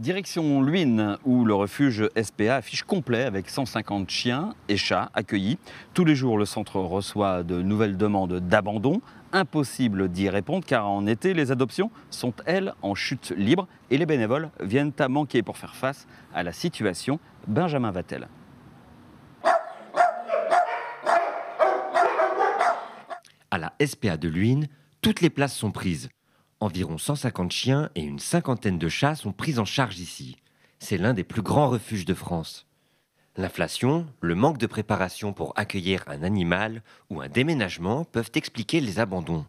Direction Luynes, où le refuge SPA affiche complet avec 150 chiens et chats accueillis. Tous les jours, le centre reçoit de nouvelles demandes d'abandon. Impossible d'y répondre car en été, les adoptions sont, elles, en chute libre et les bénévoles viennent à manquer pour faire face à la situation. Benjamin Vatel. À la SPA de Luynes, toutes les places sont prises. Environ 150 chiens et une cinquantaine de chats sont pris en charge ici. C'est l'un des plus grands refuges de France. L'inflation, le manque de préparation pour accueillir un animal ou un déménagement peuvent expliquer les abandons.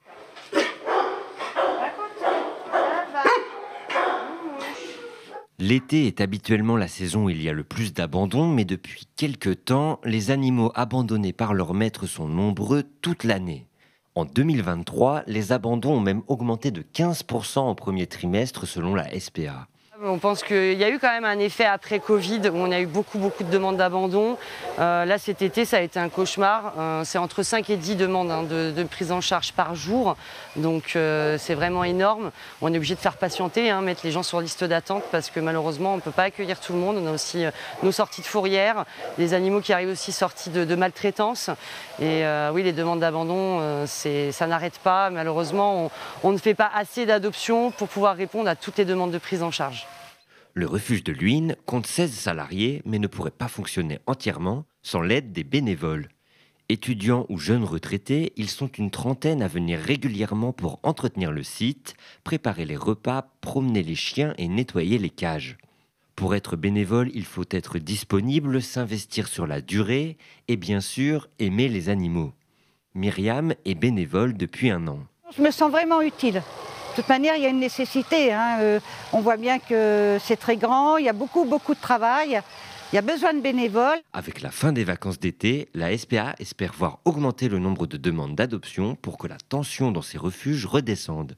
L'été est habituellement la saison où il y a le plus d'abandons, mais depuis quelques temps, les animaux abandonnés par leur maître sont nombreux toute l'année. En 2023, les abandons ont même augmenté de 15% au premier trimestre selon la SPA. On pense qu'il y a eu quand même un effet après Covid où on a eu beaucoup de demandes d'abandon. Là cet été ça a été un cauchemar. C'est entre 5 et 10 demandes de prise en charge par jour. Donc c'est vraiment énorme. On est obligé de faire patienter, mettre les gens sur liste d'attente parce que malheureusement on ne peut pas accueillir tout le monde. On a aussi nos sorties de fourrière, les animaux qui arrivent aussi sortis de maltraitance. Et oui, les demandes d'abandon, ça n'arrête pas. Malheureusement, on ne fait pas assez d'adoptions pour pouvoir répondre à toutes les demandes de prise en charge. Le refuge de Luynes compte 16 salariés, mais ne pourrait pas fonctionner entièrement sans l'aide des bénévoles. Étudiants ou jeunes retraités, ils sont une trentaine à venir régulièrement pour entretenir le site, préparer les repas, promener les chiens et nettoyer les cages. Pour être bénévole, il faut être disponible, s'investir sur la durée et bien sûr aimer les animaux. Myriam est bénévole depuis 1 an. Je me sens vraiment utile. De toute manière, il y a une nécessité. On voit bien que c'est très grand, il y a beaucoup de travail, il y a besoin de bénévoles. Avec la fin des vacances d'été, la SPA espère voir augmenter le nombre de demandes d'adoption pour que la tension dans ces refuges redescende.